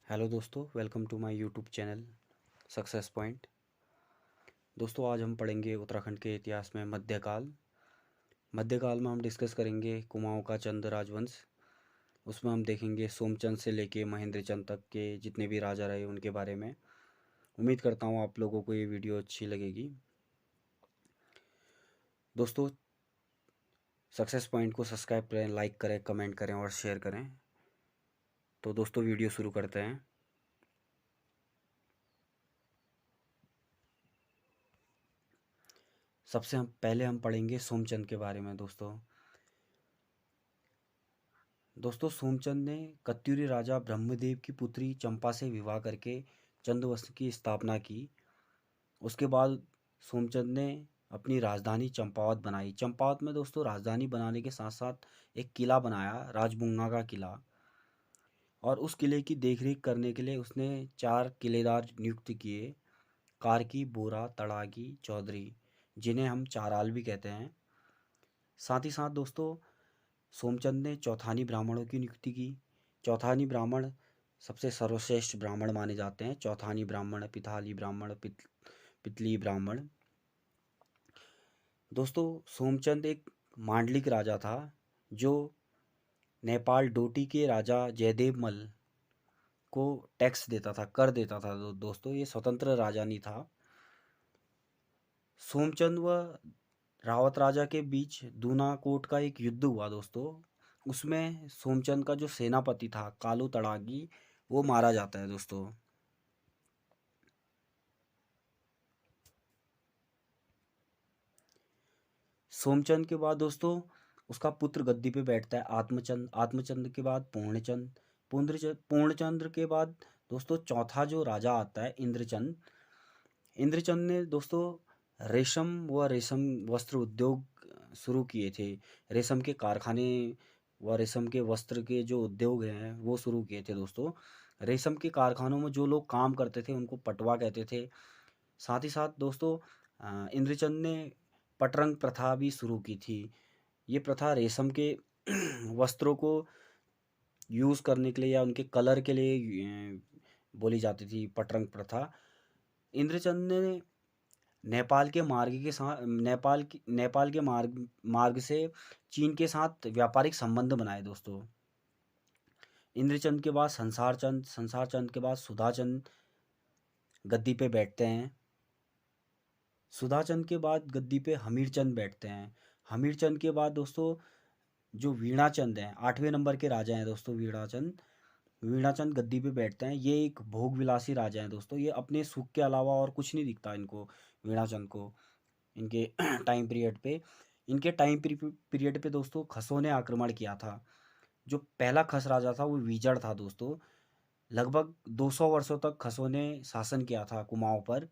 Hello दोस्तों, welcome to my YouTube channel success point. दोस्तों, आज हम पढ़ेंगे उत्तराखंड के इतिहास में मध्यकाल। मध्यकाल में हम डिस्कस करेंगे कुमाऊँ का चंद राजवंश। उसमें हम देखेंगे सोमचंद से लेके महेंद्रचंद तक के जितने भी राजा रहे उनके बारे में। उम्मीद करता हूँ आप लोगों को ये वीडियो अच्छी लगेगी। दोस्तों, सक्सेस पॉइंट को सब्सक्राइब करें, लाइक करें, कमेंट करें और शेयर करें। तो दोस्तों, वीडियो शुरू करते हैं। सबसे हम पहले पढ़ेंगे सोमचंद के बारे में। दोस्तों, सोमचंद ने कत्यूरी राजा ब्रह्मदेव की पुत्री चंपा से विवाह करके चंदवंश की स्थापना की। उसके बाद सोमचंद ने अपनी राजधानी चंपावत बनाई। चंपावत में दोस्तों राजधानी बनाने के साथ साथ एक किला बनाया, राजबुंगा का किला। और उस किले की देखरेख करने के लिए उसने 4 किलेदार नियुक्त किए, कार्की, बोरा, तड़ागी, चौधरी, जिन्हें हम चाराल भी कहते हैं। साथ ही साथ दोस्तों सोमचंद ने चौथानी ब्राह्मणों की नियुक्ति की। चौथानी ब्राह्मण सबसे सर्वश्रेष्ठ ब्राह्मण माने जाते हैं। चौथानी ब्राह्मण, पिथाली ब्राह्मण, पितली ब्राह्मण। दोस्तों, सोमचंद एक मांडलिक राजा था जो नेपाल डोटी के राजा जयदेव मल को टैक्स देता था, कर देता था। दोस्तों, ये स्वतंत्र राजा नहीं था। सोमचंद व रावत राजा के बीच दूनाकोट का एक युद्ध हुआ दोस्तों। उसमें सोमचंद का जो सेनापति था कालू तड़ागी, वो मारा जाता है दोस्तों। सोमचंद के बाद दोस्तों उसका पुत्र गद्दी पे बैठता है, आत्मचंद। आत्मचंद के बाद पूर्णचंद। पूर्णचंद्र के बाद दोस्तों चौथा जो राजा आता है इंद्रचंद। इंद्रचंद ने दोस्तों रेशम वस्त्र उद्योग शुरू किए थे। रेशम के कारखाने व रेशम के वस्त्र के जो उद्योग हैं वो शुरू किए थे दोस्तों। रेशम के कारखानों में जो लोग काम करते थे उनको पटवा कहते थे। साथ ही साथ दोस्तों इंद्रचंद ने पटरंग प्रथा भी शुरू की थी। ये प्रथा रेशम के वस्त्रों को यूज़ करने के लिए या उनके कलर के लिए बोली जाती थी, पटरंग प्रथा। इंद्रचंद ने नेपाल के मार्ग मार्ग से चीन के साथ व्यापारिक संबंध बनाए दोस्तों। इंद्रचंद के बाद संसार चंद के बाद सुधाचंद गद्दी पे बैठते हैं। सुधाचंद के बाद गद्दी पे हमीरचंद बैठते हैं। हमीरचंद के बाद दोस्तों जो वीणाचंद हैं, 8वें नंबर के राजा हैं दोस्तों वीणाचंद। वीणाचंद गद्दी पे बैठते हैं। ये एक भोग विलासी राजा हैं दोस्तों। ये अपने सुख के अलावा और कुछ नहीं दिखता इनको, वीणाचंद को। इनके टाइम पीरियड पे इनके टाइम पीरियड पे दोस्तों खसों ने आक्रमण किया था। जो पहला खस राजा था वो विजड़ था दोस्तों। लगभग 200 वर्षों तक खसों ने शासन किया था कुमाऊं पर।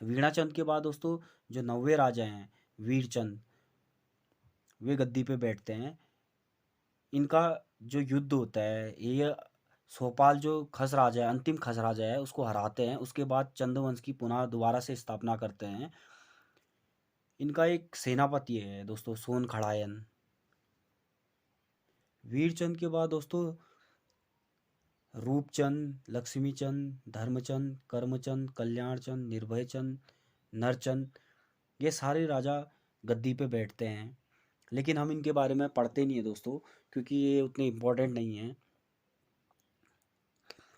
वीणाचंद के बाद दोस्तों जो 9वें राजा हैं वीरचंद, वे गद्दी पे बैठते हैं। इनका जो युद्ध होता है, ये सोपाल जो खस राजा है, अंतिम खस राजा है, उसको हराते हैं। उसके बाद चंद्रवंश की पुनः दोबारा से स्थापना करते हैं। इनका एक सेनापति है दोस्तों सोन खड़ायन। वीरचंद के बाद दोस्तों रूपचंद, लक्ष्मीचंद, धर्मचंद, कर्मचंद, कल्याणचंद, निर्भयचंद, नरचंद, ये सारे राजा गद्दी पे बैठते हैं। लेकिन हम इनके बारे में पढ़ते नहीं है दोस्तों, क्योंकि ये उतने इम्पोर्टेंट नहीं हैं।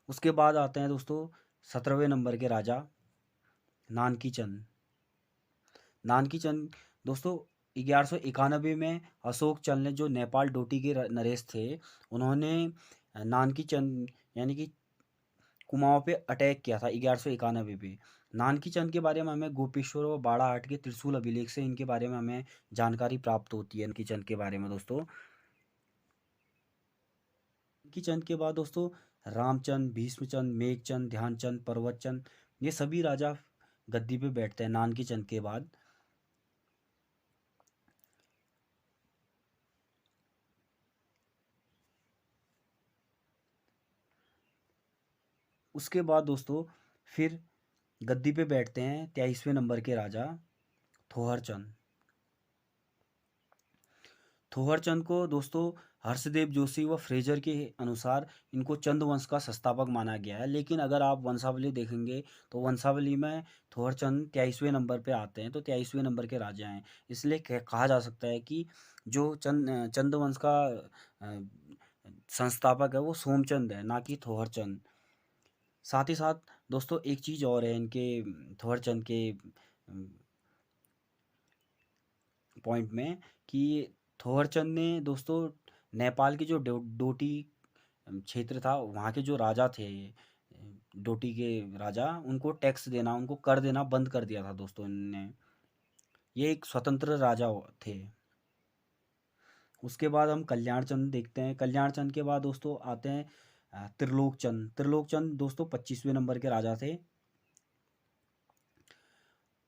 उसके बाद आते हैं दोस्तों 17वें नंबर के राजा नानकी चंद। नानकी चंद दोस्तों 1191 में अशोक चंद ने, जो नेपाल डोटी के नरेश थे, उन्होंने नानकी चंद यानी कि कुमाऊं पे अटैक किया था 1191 पे। नानकी चंद के बारे में हमें गोपेश्वर व बाड़ाहाट के त्रिशूल अभिलेख से इनके बारे में हमें जानकारी प्राप्त होती है। नानकी चंद के बारे में दोस्तों, नानकी चंद के बाद दोस्तों रामचंद, भीष्मचंद, मेघचंद, ध्यानचंद, पर्वतचंद, ये सभी राजा गद्दी पे बैठते हैं नानकी चंद के बाद। उसके बाद दोस्तों फिर गद्दी पे बैठते हैं 23वें नंबर के राजा थोहरचंद। थोहरचंद को दोस्तों हर्षदेव जोशी व फ्रेजर के अनुसार इनको चंद वंश का संस्थापक माना गया है। लेकिन अगर आप वंशावली देखेंगे तो वंशावली में थोरचंद 23वें नंबर पे आते हैं, तो 23वें नंबर के राजा हैं। इसलिए कहा जा सकता है कि जो चंद वंश का अ, संस्थापक है वो सोमचंद है, ना कि थोरचंद। साथ ही साथ दोस्तों एक चीज़ और है इनके थोरचंद के पॉइंट में, कि थोरचंद ने दोस्तों नेपाल की जो डोटी क्षेत्र था, वहाँ के जो राजा थे, डोटी के राजा, उनको टैक्स देना, उनको कर देना बंद कर दिया था दोस्तों इनने। ये एक स्वतंत्र राजा थे। उसके बाद हम कल्याण चंद देखते हैं। कल्याण चंद के बाद दोस्तों आते हैं त्रिलोक चंद। त्रिलोक चंद दोस्तों 25वें नंबर के राजा थे।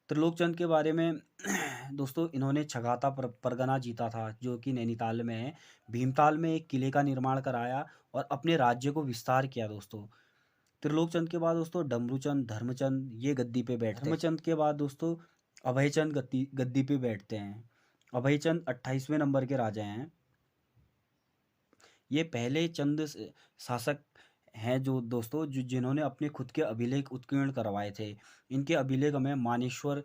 त्रिलोक चंद के बारे में दोस्तों इन्होंने छगाता परगना जीता था, जो कि नैनीताल में है। भीमताल में एक किले का निर्माण कराया और अपने राज्य को विस्तार किया दोस्तों। त्रिलोक चंद के बाद दोस्तों डमरूचंद, धर्मचंद ये गद्दी पे बैठते हैं। धर्मचंद के बाद दोस्तों अभयचंद गद्दी पे बैठते हैं। अभयचंद 28वें नंबर के राजा हैं। ये पहले चंद शासक हैं जो दोस्तों जिन्होंने अपने खुद के अभिलेख उत्कीर्ण करवाए थे। इनके अभिलेख हमें मानेश्वर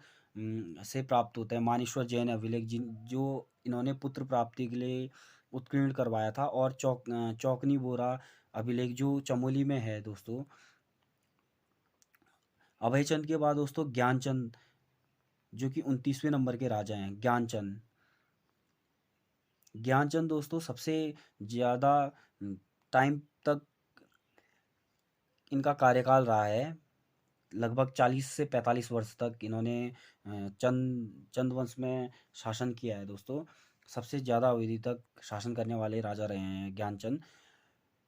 से प्राप्त होता है। मानेश्वर जैन अभिलेख जो इन्होंने पुत्र प्राप्ति के लिए उत्कीर्ण करवाया था। और चौकनी बोरा अभिलेख जो चमोली में है दोस्तों। अभयचंद के बाद दोस्तों ज्ञानचंद, जो कि 29वें नंबर के राजा हैं। ज्ञानचंद ज्ञानचंद दोस्तों सबसे ज़्यादा टाइम तक इनका कार्यकाल रहा है। लगभग 40 से 45 वर्ष तक इन्होंने चंद वंश में शासन किया है दोस्तों। सबसे ज़्यादा अवधि तक शासन करने वाले राजा रहे हैं ज्ञानचंद।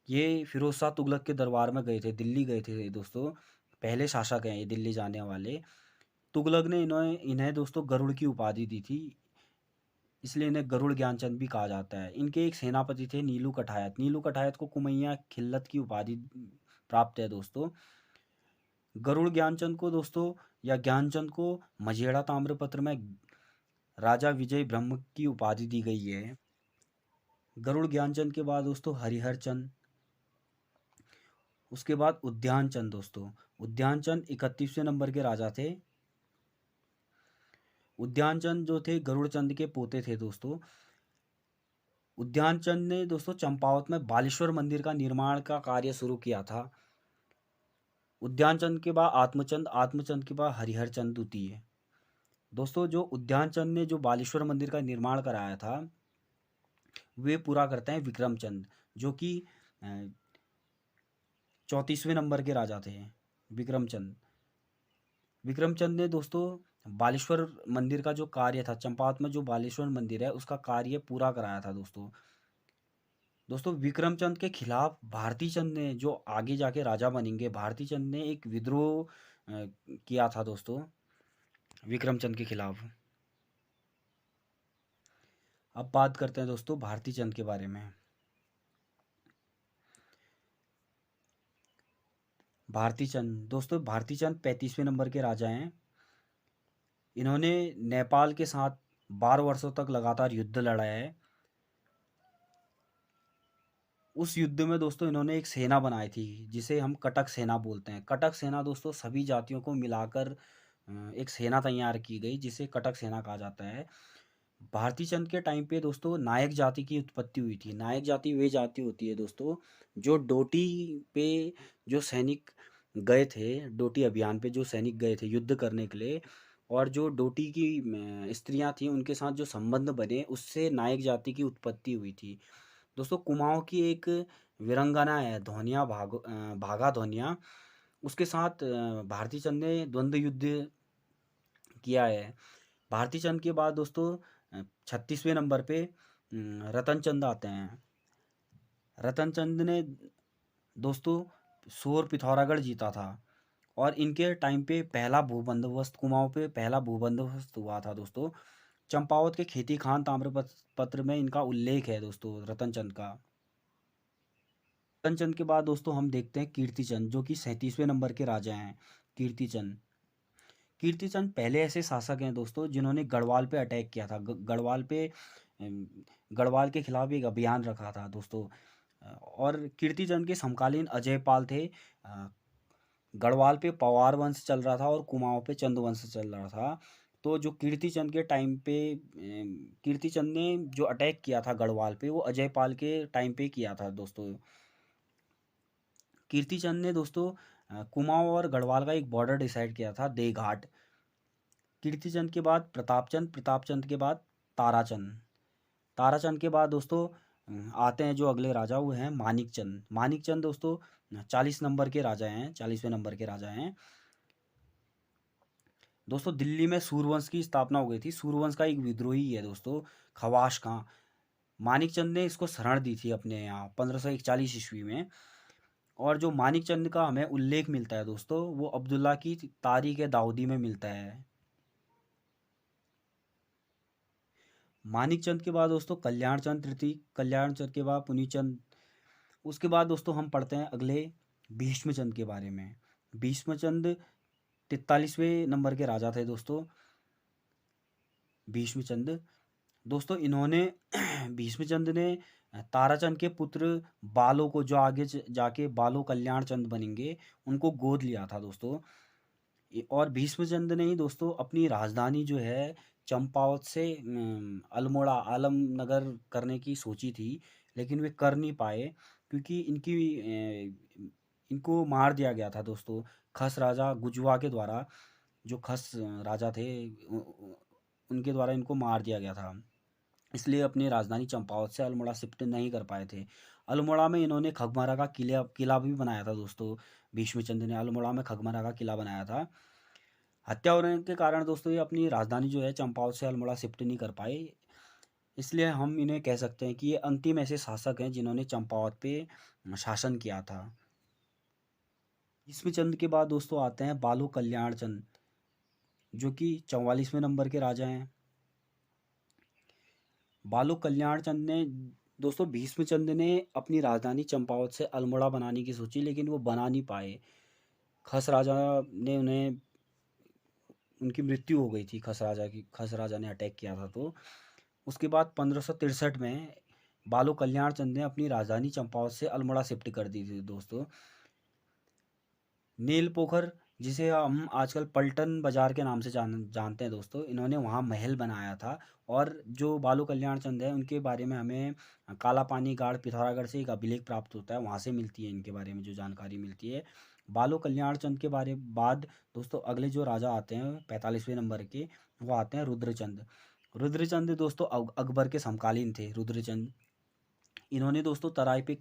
ये फिरोज शाह तुगलक के दरबार में गए थे, दिल्ली गए थे दोस्तों। पहले शासक हैं ये दिल्ली जाने वाले। तुगलक ने इन्हें दोस्तों गरुड़ की उपाधि दी थी, इसलिए इन्हें गरुड़ ज्ञानचंद भी कहा जाता है। इनके एक सेनापति थे नीलू कठायत। नीलू कठायत को कुमैया खिल्लत की उपाधि प्राप्त है दोस्तों। गरुड़ ज्ञानचंद को दोस्तों या ज्ञानचंद को मझेड़ा ताम्रपत्र में राजा विजय ब्रह्म की उपाधि दी गई है। गरुड़ ज्ञानचंद के बाद दोस्तों हरिहर चंद, उसके बाद उद्यान चंद दोस्तों। उद्यान चंद 31वें नंबर के राजा थे। उद्यान चंद जो थे गरुड़ चंद के पोते थे दोस्तों। उद्यान चंद ने दोस्तों चंपावत में बालेश्वर मंदिर का निर्माण का कार्य शुरू किया था। उद्यान चंद के बाद आत्मचंद, आत्मचंद के बाद हरिहर चंद द्वितीय। दोस्तों जो उद्यान चंद ने जो बालेश्वर मंदिर का निर्माण कराया था, वे पूरा करते हैं विक्रम चंद, जो कि 34वें नंबर के राजा थे। विक्रम चंद ने दोस्तों बालेश्वर मंदिर का जो कार्य था, चंपावत में जो बालेश्वर मंदिर है उसका कार्य पूरा कराया था दोस्तों विक्रम चंद के खिलाफ भारती चंद ने, जो आगे जाके राजा बनेंगे, भारती चंद ने एक विद्रोह किया था दोस्तों विक्रम चंद के खिलाफ। अब बात करते हैं दोस्तों भारती चंद के बारे में। भारती चंद दोस्तों 35वें नंबर के राजा हैं। इन्होंने नेपाल के साथ 12 वर्षों तक लगातार युद्ध लड़ा है। उस युद्ध में दोस्तों इन्होंने एक सेना बनाई थी जिसे हम कटक सेना बोलते हैं। कटक सेना दोस्तों सभी जातियों को मिलाकर एक सेना तैयार की गई जिसे कटक सेना कहा जाता है। भारती चंद के टाइम पे दोस्तों नायक जाति की उत्पत्ति हुई थी। नायक जाति वे जाति होती है दोस्तों जो डोटी पे जो सैनिक गए थे, डोटी अभियान पे जो सैनिक गए थे युद्ध करने के लिए, और जो डोटी की स्त्रियां थी उनके साथ जो संबंध बने, उससे नायक जाति की उत्पत्ति हुई थी दोस्तों। कुमाऊं की एक वीरंगना है धोनिया भागा धोनिया, उसके साथ भारती चंद ने द्वंद्व युद्ध किया है। भारती चंद के बाद दोस्तों 36वें नंबर पे रतन चंद आते हैं। रतन चंद ने दोस्तों सोर पिथौरागढ़ जीता था और इनके टाइम पे पहला भूबंदोबस्त कुमाऊं पे पहला भूबंदोबस्त हुआ था दोस्तों। चंपावत के खेती खान ताम्रपत्र में इनका उल्लेख है दोस्तों रतन चंद का। रतन चंद के बाद दोस्तों हम देखते हैं कीर्तिचंद, जो कि 37वें नंबर के राजा हैं। कीर्तिचंद पहले ऐसे शासक हैं दोस्तों जिन्होंने गढ़वाल पे अटैक किया था। गढ़वाल पे गढ़वाल के खिलाफ एक अभियान रखा था दोस्तों। और कीर्तिचंद के समकालीन अजय पाल थे। गढ़वाल पे पवार वंश चल रहा था और कुमाऊं पे चंद वंश चल रहा था। तो जो कीर्तिचंद के टाइम पे कीर्तिचंद ने जो अटैक किया था गढ़वाल पे, वो अजय पाल के टाइम पे किया था दोस्तों। कीर्तिचंद ने दोस्तों कुमाऊं और गढ़वाल का एक बॉर्डर डिसाइड किया था, देघाट। कीर्तिचंद के बाद प्रतापचंद, प्रतापचंद के बाद ताराचंद, ताराचंद के बाद दोस्तों आते हैं जो अगले राजा, वो हैं मानिकचंद। मानिकचंद दोस्तों 40 नंबर के राजा हैं, 40वें नंबर के राजा हैं दोस्तों। दिल्ली में सूर्यवंश की स्थापना हो गई थी। सूर्यवंश का एक विद्रोही है दोस्तों, खवाश खां। मानिकचंद ने इसको शरण दी थी अपने यहाँ 1541 ईस्वी में। और जो मानिकचंद का हमें उल्लेख मिलता है दोस्तों, वो अब्दुल्ला की तारीख दाऊदी में मिलता है। मानिकचंद के बाद दोस्तों कल्याणचंद तृतीय, कल्याणचंद के बाद पुनीचंद। उसके बाद दोस्तों हम पढ़ते हैं अगले भीष्मचंद के बारे में। भीष्मचंद 43वें नंबर के राजा थे दोस्तों, भीष्मचंद। दोस्तों इन्होंने भीष्मचंद ने ताराचंद के पुत्र बालो को, जो आगे जाके बालो कल्याण चंद बनेंगे, उनको गोद लिया था दोस्तों। और भीष्मचंद ने ही दोस्तों अपनी राजधानी जो है चंपावत से अल्मोड़ा, आलमनगर करने की सोची थी, लेकिन वे कर नहीं पाए क्योंकि इनको मार दिया गया था दोस्तों, खस राजा गुजवा के द्वारा। जो खस राजा थे उनके द्वारा इनको मार दिया गया था, इसलिए अपनी राजधानी चंपावत से अल्मोड़ा शिफ्ट नहीं कर पाए थे। अल्मोड़ा में इन्होंने खगमारा का किला भी बनाया था दोस्तों। भीष्मचंद ने अल्मोड़ा में खगमारा का किला बनाया था। हत्या होने के कारण दोस्तों ये अपनी राजधानी जो है चंपावत से अल्मोड़ा शिफ्ट नहीं कर पाए, इसलिए हम इन्हें कह सकते हैं कि ये अंतिम ऐसे शासक हैं जिन्होंने चंपावत पे शासन किया था। भीष्मचंद के बाद दोस्तों आते हैं बालो कल्याण चंद, जो कि 44वें नंबर के राजा हैं। बालो कल्याण चंद ने दोस्तों, भीष्मचंद ने अपनी राजधानी चंपावत से अल्मोड़ा बनाने की सोची, लेकिन वो बना नहीं पाए। खस राजा ने उन्हें, उनकी मृत्यु हो गई थी, खस राजा ने अटैक किया था। तो उसके बाद 1563 में बालो कल्याण चंद ने अपनी राजधानी चंपावत से अल्मोड़ा शिफ्ट कर दी थी दोस्तों। नील पोखर, जिसे हम आजकल पलटन बाजार के नाम से जानते हैं दोस्तों, इन्होंने वहाँ महल बनाया था। और जो बालो कल्याण चंद है उनके बारे में हमें काला पानी गाड़ पिथौरागढ़ से एक अभिलेख प्राप्त होता है, वहाँ से मिलती है इनके बारे में जो जानकारी मिलती है। बालो कल्याण चंद के बारे बाद दोस्तों अगले जो राजा आते हैं 45वें नंबर के, वो आते हैं रुद्रचंद। रुद्रचंद दोस्तों अकबर के समकालीन थे रुद्रचंद। इन्होंने दोस्तों तराई पे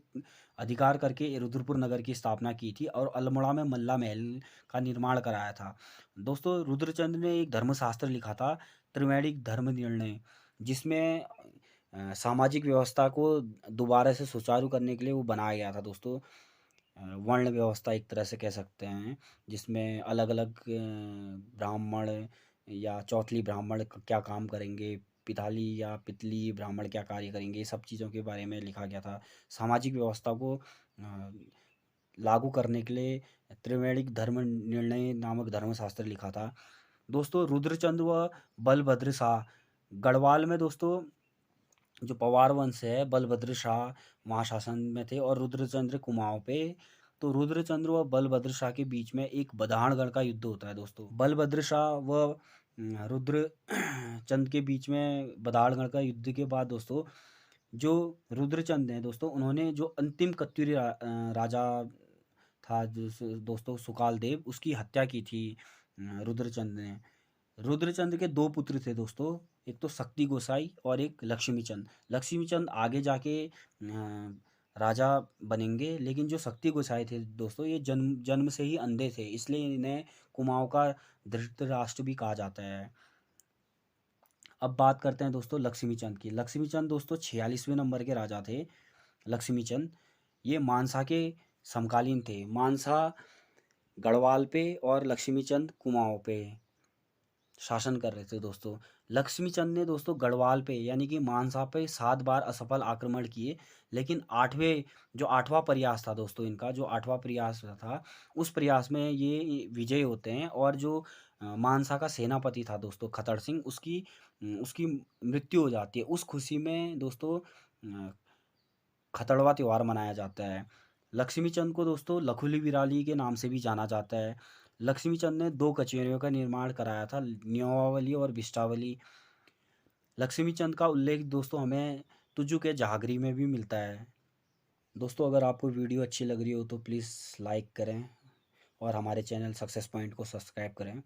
अधिकार करके रुद्रपुर नगर की स्थापना की थी और अल्मोड़ा में मल्ला महल का निर्माण कराया था दोस्तों। रुद्रचंद ने एक धर्मशास्त्र लिखा था, त्रिवेणिक धर्म निर्णय, जिसमें सामाजिक व्यवस्था को दोबारा से सुचारू करने के लिए वो बनाया गया था दोस्तों। वर्ण व्यवस्था एक तरह से कह सकते हैं, जिसमें अलग अलग ब्राह्मण या चौथली ब्राह्मण क्या काम करेंगे, पिताली या पितली ब्राह्मण क्या कार्य करेंगे, ये सब चीज़ों के बारे में लिखा गया था। सामाजिक व्यवस्था को लागू करने के लिए त्रिवेणिक धर्म निर्णय नामक धर्मशास्त्र लिखा था दोस्तों। रुद्रचंद व बलभद्र शाह, गढ़वाल में दोस्तों जो पवार वंश है, बलभद्र शाह वहाँ शासन में थे और रुद्रचंद्र कुमाऊं पे। तो रुद्रचंद्र व बलभद्र शाह के बीच में एक बधाणगढ़ का युद्ध होता है दोस्तों। बलभद्र शाह व रुद्र चंद के बीच में बधाड़गढ़ का युद्ध के बाद दोस्तों, जो रुद्रचंद हैं दोस्तों, उन्होंने जो अंतिम कत्यूरी राजा था दोस्तों सुकाल देव, उसकी हत्या की थी रुद्रचंद ने। रुद्रचंद के दो पुत्र थे दोस्तों, एक तो शक्ति गोसाई और एक लक्ष्मीचंद। लक्ष्मीचंद आगे जाके राजा बनेंगे, लेकिन जो शक्ति गोसाई थे दोस्तों, ये जन्म जन्म से ही अंधे थे, इसलिए इन्हें कुमाऊं का धृतराष्ट्र भी कहा जाता है। अब बात करते हैं दोस्तों लक्ष्मीचंद की। लक्ष्मीचंद दोस्तों 46वें नंबर के राजा थे लक्ष्मीचंद। ये मानसा के समकालीन थे। मानसा गढ़वाल पे और लक्ष्मीचंद कुमाऊं पे शासन कर रहे थे दोस्तों। लक्ष्मीचंद ने दोस्तों गढ़वाल पे यानी कि मानसा पे 7 बार असफल आक्रमण किए, लेकिन जो 8वां प्रयास था दोस्तों इनका, जो 8वां प्रयास था, उस प्रयास में ये विजयी होते हैं और जो मानसा का सेनापति था दोस्तों खतर सिंह, उसकी मृत्यु हो जाती है। उस खुशी में दोस्तों खतड़वा त्योहार मनाया जाता है। लक्ष्मीचंद को दोस्तों लखुली विराली के नाम से भी जाना जाता है। लक्ष्मीचंद ने 2 कचहरियों का निर्माण कराया था, न्योवावली और बिष्टावली। लक्ष्मीचंद का उल्लेख दोस्तों हमें तुजु के जहागरी में भी मिलता है। दोस्तों अगर आपको वीडियो अच्छी लग रही हो तो प्लीज़ लाइक करें और हमारे चैनल सक्सेस पॉइंट को सब्सक्राइब करें।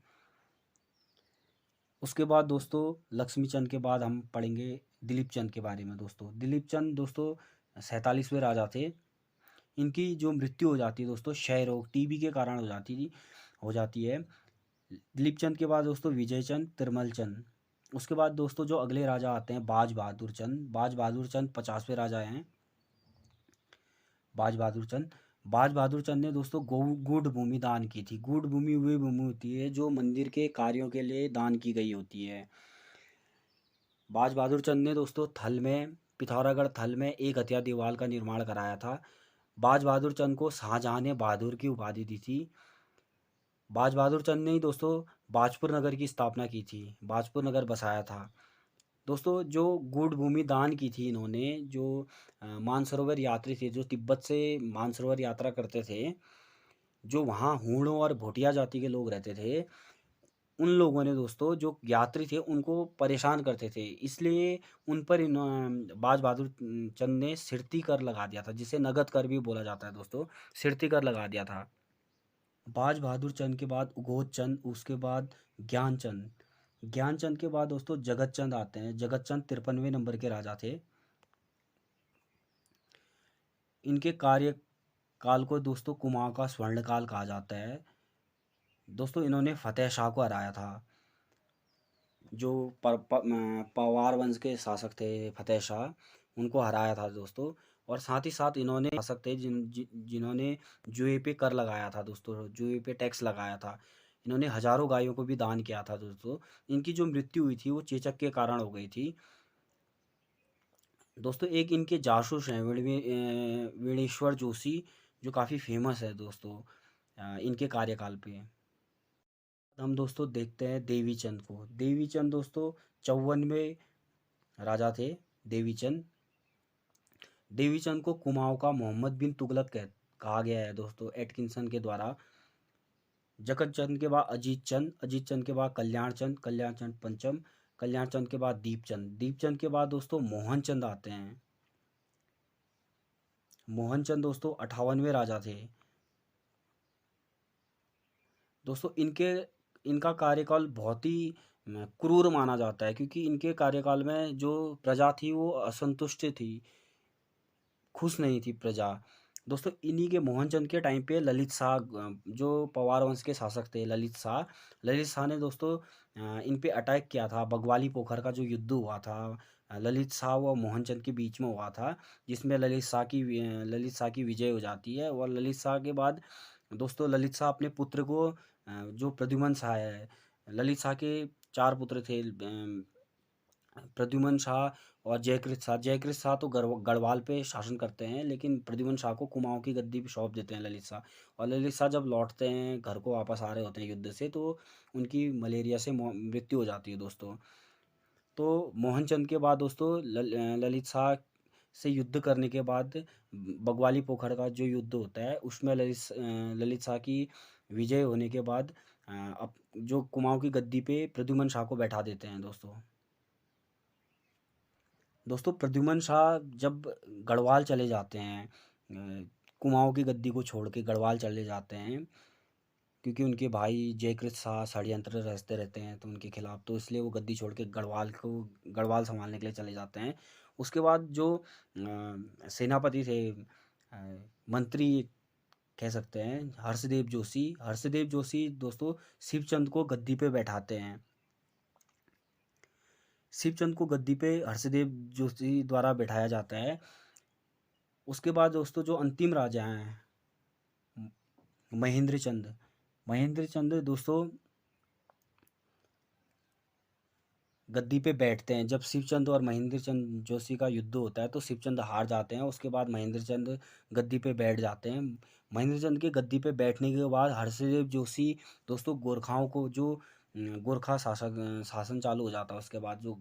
उसके बाद दोस्तों लक्ष्मीचंद के बाद हम पढ़ेंगे दिलीप चंद के बारे में दोस्तों। दिलीप चंद दोस्तों 47वें राजा थे। इनकी जो मृत्यु हो जाती है दोस्तों क्षय रोग टीबी के कारण हो जाती है। दिलीप चंद के बाद दोस्तों विजय चंद, तिरमल चंद। उसके बाद दोस्तों जो अगले राजा आते हैं बाज बहादुर चंद। बाज बहादुर चंद 50वें राजा हैं। बाज बहादुर चंद बाज बहादुर चंद ने दोस्तों गूढ़ भूमि दान की थी। गूढ़ भूमि वही भूमि होती है जो मंदिर के कार्यों के लिए दान की गई होती है। बाज बहादुर चंद ने दोस्तों पिथौरागढ़ थल में एक हथिया दीवार का निर्माण कराया था। बाज बहादुर चंद को शाहजहां ने बहादुर की उपाधि दी थी। बाज बहादुर चंद ने ही दोस्तों बाजपुर नगर की स्थापना की थी, बाजपुर नगर बसाया था। दोस्तों जो गूढ़ भूमि दान की थी इन्होंने, जो मानसरोवर यात्री थे जो तिब्बत से मानसरोवर यात्रा करते थे, जो वहाँ हूणों और भोटिया जाति के लोग रहते थे, उन लोगों ने दोस्तों जो यात्री थे उनको परेशान करते थे, इसलिए उन पर बाज बहादुर चंद ने सिरती कर लगा दिया था, जिसे नगद कर भी बोला जाता है दोस्तों। सिरती कर लगा दिया था। बाज बहादुर चंद के बाद उगोज चंद, उसके बाद ज्ञानचंद। ज्ञानचंद के बाद दोस्तों जगत चंद आते हैं। जगत चंद 53वें नंबर के राजा थे। इनके कार्यकाल को दोस्तों कुमाऊं का स्वर्णकाल कहा जाता है। दोस्तों इन्होंने फतेह शाह को हराया था, जो पवार वंश के शासक थे फतेह शाह, उनको हराया था दोस्तों। और साथ ही साथ इन्होंने शासक थे जिन्होंने जुए पे कर लगाया था दोस्तों, जुए पे टैक्स लगाया था। इन्होंने हजारों गायों को भी दान किया था दोस्तों। इनकी जो मृत्यु हुई थी वो चेचक के कारण हो गई थी दोस्तों। एक इनके जासूस हैं वेणेश्वर जोशी, जो काफ़ी फेमस है दोस्तों इनके कार्यकाल पे। हम दोस्तों देखते हैं देवी चंद को। देवी चंद दोस्तों 54वें राजा थे। देवी चंद देवी चंद को कुमाऊं का मोहम्मद बिन तुगलक कहा गया है दोस्तों एटकिंसन के द्वारा। जगत चंद के बाद अजीत चंद के बाद कल्याण चंद पंचम, कल्याण चंद के बाद दीप चंद के बाद दोस्तों मोहन चंद आते हैं। मोहन चंद दोस्तों 58वें राजा थे दोस्तों। इनका कार्यकाल बहुत ही क्रूर माना जाता है, क्योंकि इनके कार्यकाल में जो प्रजा थी वो असंतुष्ट थी, खुश नहीं थी प्रजा दोस्तों। इन्हीं के मोहनचंद के टाइम पे ललित शाह, जो पवार वंश के शासक थे, ललित शाह ने दोस्तों इन पे अटैक किया था। बगवाली पोखर का जो युद्ध हुआ था ललित शाह व मोहनचंद के बीच में हुआ था, जिसमें ललित शाह की विजय हो जाती है। और ललित शाह के बाद दोस्तों ललित शाह अपने पुत्र को जो प्रद्युमन शाह है, ललित शाह के 4 पुत्र थे, प्रद्युमन शाह और जयकृत शाह। जयकृत शाह तो गढ़वाल पे शासन करते हैं, लेकिन प्रद्युमन शाह को कुमाऊं की गद्दी पे सौंप देते हैं ललित शाह। और ललित शाह जब लौटते हैं घर को वापस आ रहे होते हैं युद्ध से, तो उनकी मलेरिया से मृत्यु हो जाती है दोस्तों। तो मोहनचंद के बाद दोस्तों ललित शाह से युद्ध करने के बाद बगवाली पोखर का जो युद्ध होता है उसमें ललित शाह की विजय होने के बाद अब जो कुमाऊं की गद्दी पे प्रद्युमन शाह को बैठा देते हैं दोस्तों। प्रद्युमन शाह जब गढ़वाल चले जाते हैं, कुमाऊं की गद्दी को छोड़ के गढ़वाल चले जाते हैं, क्योंकि उनके भाई जयकृत शाह षड्यंत्र रचते रहते हैं तो उनके खिलाफ, तो इसलिए वो गद्दी छोड़ के गढ़वाल संभालने के लिए चले जाते हैं। उसके बाद जो सेनापति थे, मंत्री कह सकते हैं, हर्षदेव जोशी दोस्तों शिवचंद को गद्दी पे बैठाते हैं। शिवचंद को गद्दी पे हर्षदेव जोशी द्वारा बैठाया जाता है। उसके बाद दोस्तों जो अंतिम राजा हैं महेंद्र चंद दोस्तों गद्दी पे बैठते हैं। जब शिवचंद और महेंद्र चंद जोशी का युद्ध होता है तो शिवचंद हार जाते हैं। उसके बाद महेंद्र चंद गद्दी पे बैठ जाते हैं। महेंद्र चंद के गद्दी पे बैठने के बाद हर्षदेव जोशी दोस्तों गोरखाओं को जो गोरखा शासन चालू हो जाता है। उसके बाद जो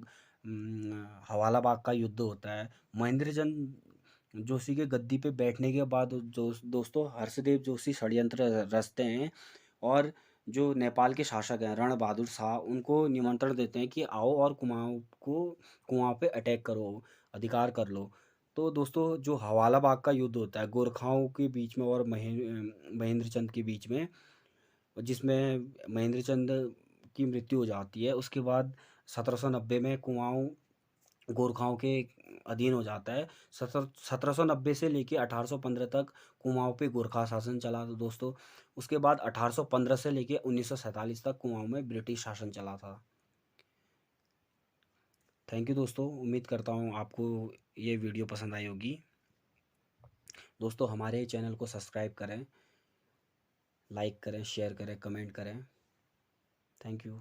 हवाला बाग का युद्ध होता है, महेंद्र चंद जोशी के गद्दी पे बैठने के बाद जो दोस्तों हर्षदेव जोशी षड्यंत्र रचते हैं और जो नेपाल के शासक हैं रण बहादुर शाह उनको निमंत्रण देते हैं कि आओ और कुमाऊँ पे अटैक करो, अधिकार कर लो। तो दोस्तों जो हवाला बाग का युद्ध होता है गोरखाओं के बीच में और महेंद्र चंद के बीच में, जिसमें महेंद्र चंद की मृत्यु हो जाती है। उसके बाद 1790 में कुमाऊँ गोरखाओं के अधीन हो जाता है। 1790 से लेके 1815 तक कुमाऊँ पे गोरखा शासन चला था दोस्तों। उसके बाद 1815 से लेके 1947 तक कुमाऊँ में ब्रिटिश शासन चला था। थैंक यू दोस्तों, उम्मीद करता हूँ आपको ये वीडियो पसंद आई होगी। दोस्तों हमारे चैनल को सब्सक्राइब करें, लाइक करें, शेयर करें, कमेंट करें। Thank you.